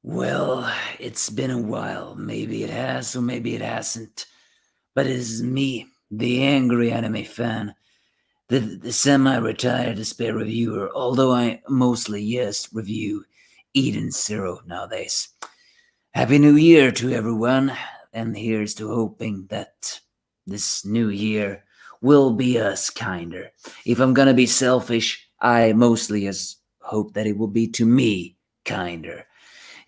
Well, it's been a while. Maybe it has, or maybe it hasn't. But it is me, the angry anime fan, the semi-retired despair reviewer, although I mostly, yes, review Eden Zero nowadays. Happy New Year to everyone, and here's to hoping that this new year will be us kinder. If I'm gonna be selfish, I mostly just hope that it will be to me kinder.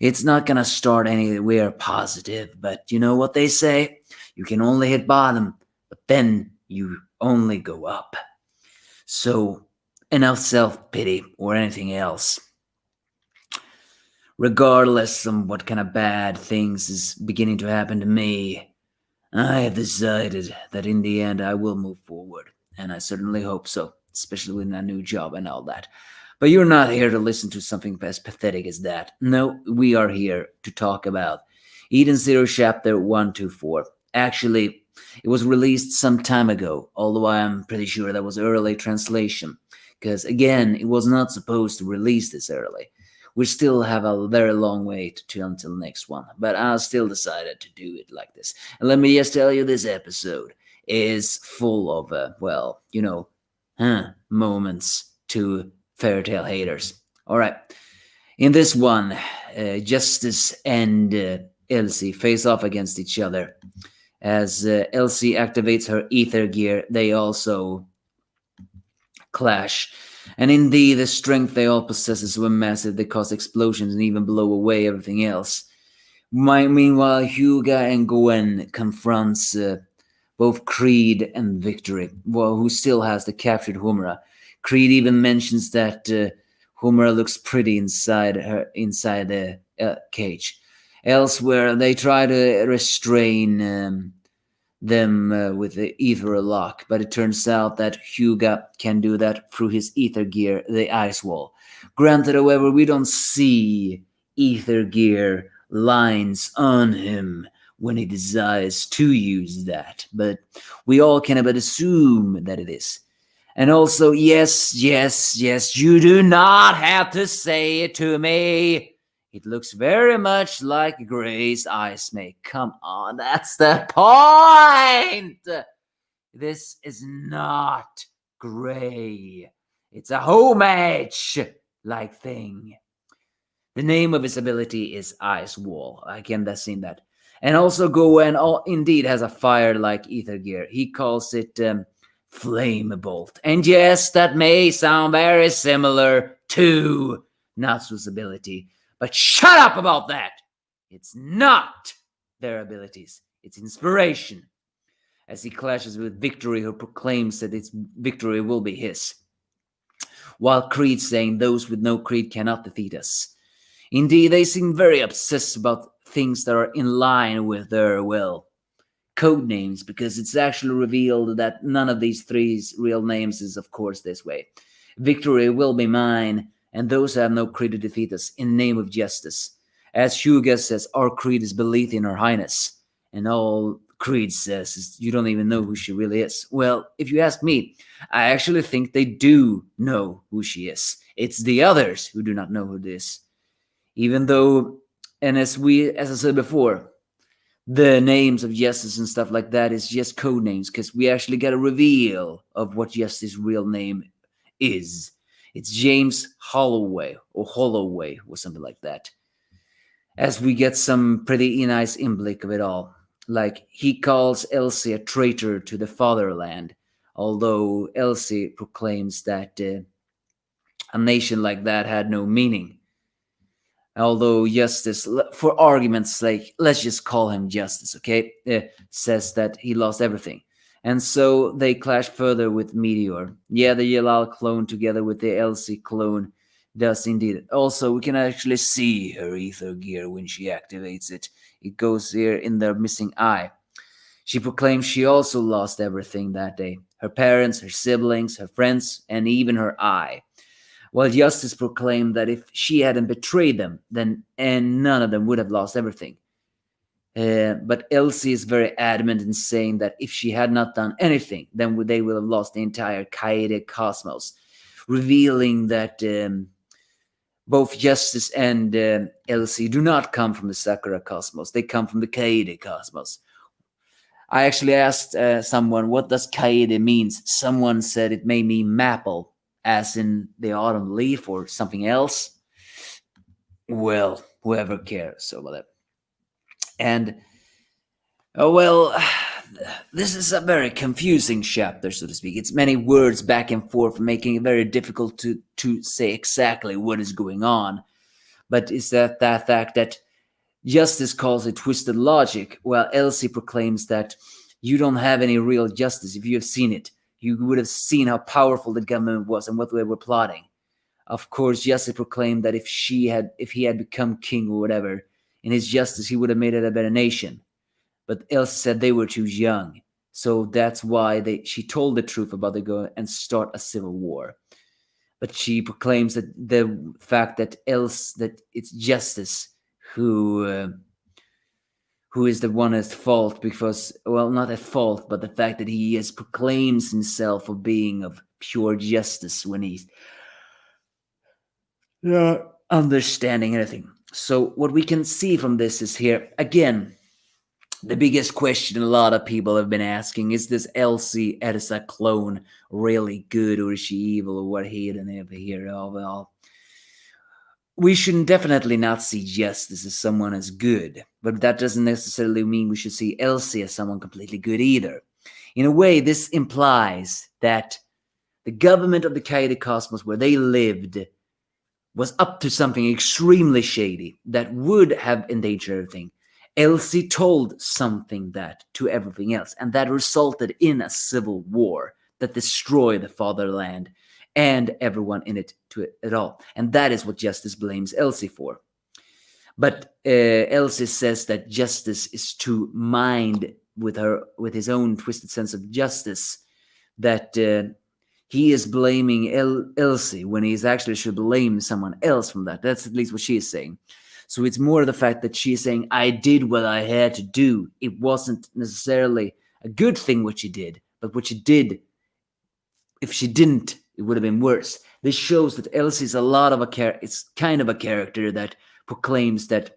It's not gonna start anywhere positive, but you know what they say? You can only hit bottom, but then you only go up. So, enough self pity or anything else. Regardless of what kind of bad things is beginning to happen to me, I have decided that in the end I will move forward, and I certainly hope so, especially with a new job and all that. But you're not here to listen to something as pathetic as that. No, we are here to talk about Eden Zero Chapter 124. Actually, it was released some time ago, although I'm pretty sure that was early translation, because again, it was not supposed to release this early. We still have a very long wait until next one, but I still decided to do it like this. And let me just tell you, this episode is full of, moments to fairy tale haters. All right. In this one, Justice and Elsie face off against each other. As Elsie activates her ether gear, they also clash. And indeed, the strength they all possess is so massive they cause explosions and even blow away everything else. Meanwhile, Hyuga and Gwen confronts both Creed and Victory, well, who still has the captured Humura. Creed even mentions that Humura looks pretty inside the cage. Elsewhere, they try to restrain them with the ether lock, but it turns out that Hyuga can do that through his ether gear, the ice wall. Granted, however, we don't see ether gear lines on him when he decides to use that, but we all can but assume that it is. And also, yes, you do not have to say it to me. It looks very much like Gray's ice make. Come on, that's the point! This is not Gray. It's a homage like thing. The name of his ability is Ice Wall. Again, that's seen that. And also Goen indeed has a fire-like ether gear. He calls it Flame Bolt. And yes, that may sound very similar to Natsu's ability. But shut up about that! It's not their abilities. It's inspiration. As he clashes with Victory, who proclaims that its victory will be his. While Creed saying those with no creed cannot defeat us. Indeed, they seem very obsessed about things that are in line with their, well, code names, because it's actually revealed that none of these three's real names is, of course, this way. Victory will be mine, and those who have no creed to defeat us in the name of justice. As Hyuga says, our creed is belief in her highness. And all Creed says is you don't even know who she really is. Well, if you ask me, I actually think they do know who she is. It's the others who do not know who this is. Even though, and as I said before, the names of Justice and stuff like that is just code names, because we actually got a reveal of what Justice's real name is. It's James Holloway or something like that. As we get some pretty nice inblick of it all. Like, he calls Elsie a traitor to the fatherland, although Elsie proclaims that a nation like that had no meaning. Although Justice, for argument's sake, let's just call him Justice, okay? Says that he lost everything. And so they clash further with Meteor. Yeah, the Yelal clone together with the Elsie clone does indeed. Also, we can actually see her ether gear when she activates it. It goes here in the missing eye. She proclaims she also lost everything that day. Her parents, her siblings, her friends, and even her eye. While Justice proclaimed that if she hadn't betrayed them, then and none of them would have lost everything. But Elsie is very adamant in saying that if she had not done anything, then they would have lost the entire Kaede cosmos, revealing that Both Justice and Elsie do not come from the Sakura cosmos. They come from the Kaede cosmos. I actually asked someone, what does Kaede means? Someone said it may mean maple, as in the autumn leaf or something else. Well, whoever cares over that. And, well, this is a very confusing chapter, so to speak. It's many words back and forth, making it very difficult to say exactly what is going on. But it's that fact that Justice calls it twisted logic, while Elsie proclaims that you don't have any real justice. If you have seen it, you would have seen how powerful the government was and what they were plotting. Of course, Justice proclaimed that if he had become king or whatever, in his justice, he would have made it a better nation. But Elsie said they were too young, so that's why she told the truth about the go and start a civil war. But she proclaims that the fact that it's Justice who is the one at fault because, well, not at fault, but the fact that he proclaims himself a being of pure justice when he's understanding anything. So what we can see from this is here, again, the biggest question a lot of people have been asking is this Elsie Ersa clone really good, or is she evil, or what hidden ever here? Oh, well, we should definitely not see Justice as someone as good, but that doesn't necessarily mean we should see Elsie as someone completely good either. In a way, this implies that the government of the Kaede Cosmos where they lived was up to something extremely shady that would have endangered everything. Elsie told something that to everything else, and that resulted in a civil war that destroyed the fatherland and everyone in it to it all. And that is what Justice blames Elsie for. But Elsie says that Justice is too mind with his own twisted sense of justice, that he is blaming Elsie when he actually should blame someone else from that. That's at least what she is saying. So it's more the fact that she's saying, I did what I had to do. It wasn't necessarily a good thing what she did, but what she did, if she didn't, it would have been worse. This shows that Elsie is it's kind of a character that proclaims that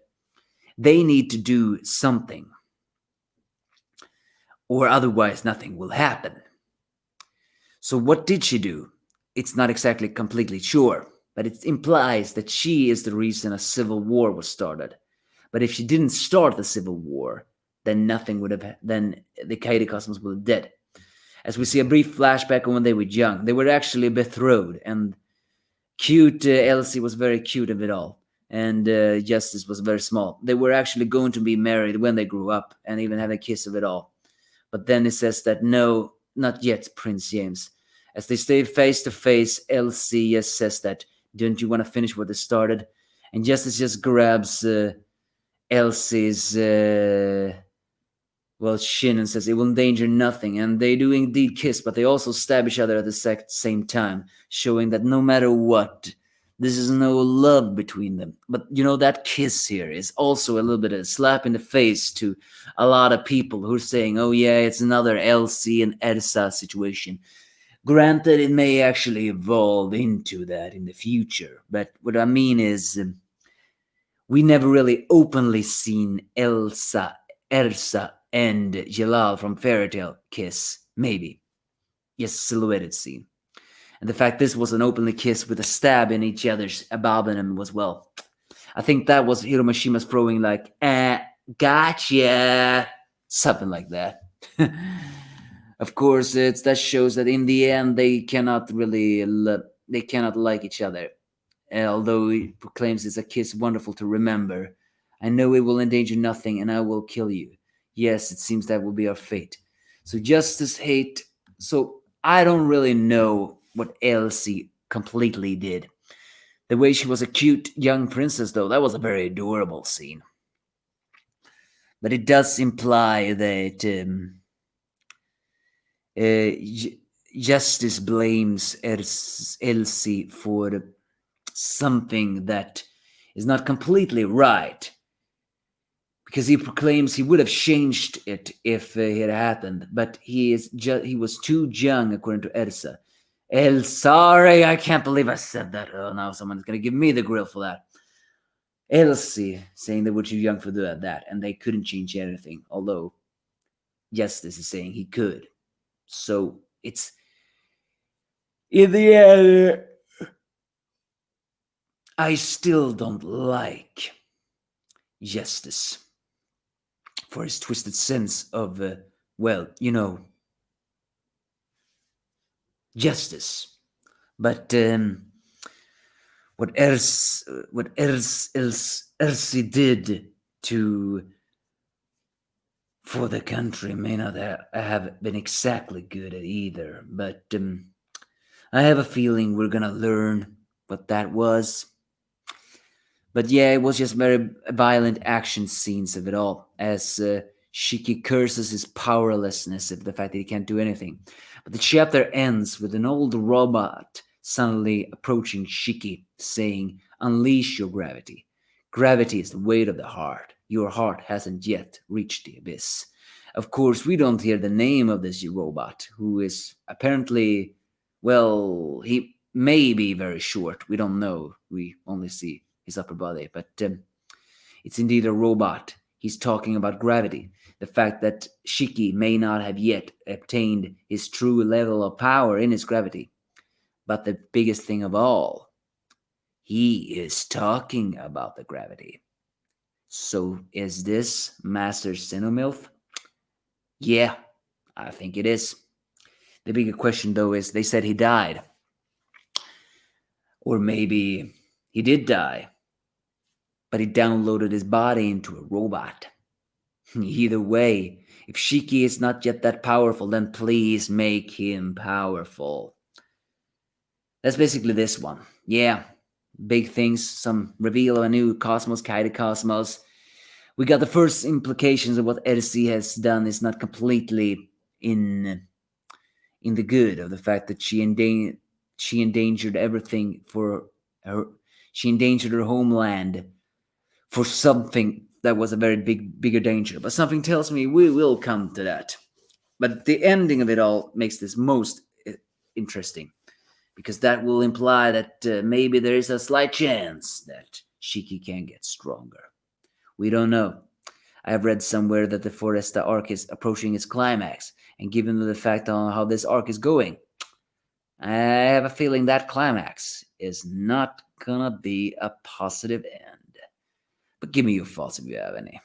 they need to do something, or otherwise nothing will happen. So what did she do? It's not exactly completely sure, but it implies that she is the reason a civil war was started. But if she didn't start the civil war, then then the Kaede Cosmos would have dead. As we see a brief flashback on when they were young, they were actually betrothed, and cute Elsie was very cute of it all, and Justice was very small. They were actually going to be married when they grew up, and even have a kiss of it all. But then it says that no, not yet, Prince James. As they stay face to face, Elsie just says that, don't you want to finish what they started? And Justice just grabs Elsie's shin and says it will endanger nothing. And they do indeed kiss, but they also stab each other at the same time, showing that no matter what, this is no love between them. But that kiss here is also a little bit of a slap in the face to a lot of people who are saying, oh yeah, it's another Elsie and Ersa situation. Granted, it may actually evolve into that in the future, but what I mean is we never really openly seen Ersa, and Jalal from Fairy Tale kiss, maybe. Yes, silhouetted scene. And the fact this was an openly kiss with a stab in each other's abominum was, well, I think that was Hiromashima's throwing like, gotcha, something like that. Of course, that shows that in the end they cannot really they cannot like each other. Although he proclaims it's a kiss wonderful to remember. I know it will endanger nothing, and I will kill you. Yes, it seems that will be our fate. So Justice hate. So I don't really know what Elsie completely did. The way she was a cute young princess, though, that was a very adorable scene. But it does imply that Justice blames Elsie for something that is not completely right, because he proclaims he would have changed it if it had happened, but he was too young, according to Ersa. El sorry, I can't believe I said that. Oh, now someone's gonna give me the grill for that. Elsie saying they were too young for that, and they couldn't change anything. Although Justice is saying he could. So it's in the end. I still don't like Justice for his twisted sense of, well, justice. But what else he did to for the country may not have been exactly good at either. But I have a feeling we're gonna learn what that was. But yeah, it was just very violent action scenes of it all, as Shiki curses his powerlessness of the fact that he can't do anything. But the chapter ends with an old robot suddenly approaching Shiki, saying, "Unleash your gravity. Gravity is the weight of the heart. Your heart hasn't yet reached the abyss." Of course, we don't hear the name of this robot, who is apparently, well, he may be very short. We don't know. We only see his upper body, but it's indeed a robot. He's talking about gravity, the fact that Shiki may not have yet obtained his true level of power in his gravity. But the biggest thing of all, he is talking about the gravity. So is this Master Xenomilf? Yeah, I think it is. The bigger question, though, is they said he died. Or maybe he did die, but he downloaded his body into a robot. Either way, if Shiki is not yet that powerful, then please make him powerful. That's basically this one. Yeah, big things, some reveal of a new cosmos, Kaida Cosmos. We got the first implications of what Ersi has done is not completely in the good of the fact that she endangered everything for her. She endangered her homeland for something that was a very bigger danger. But something tells me we will come to that. But the ending of it all makes this most interesting, because that will imply that maybe there is a slight chance that Shiki can get stronger. We don't know. I have read somewhere that the Foresta arc is approaching its climax, and given the fact on how this arc is going, I have a feeling that climax is not gonna be a positive end. But give me your thoughts if you have any.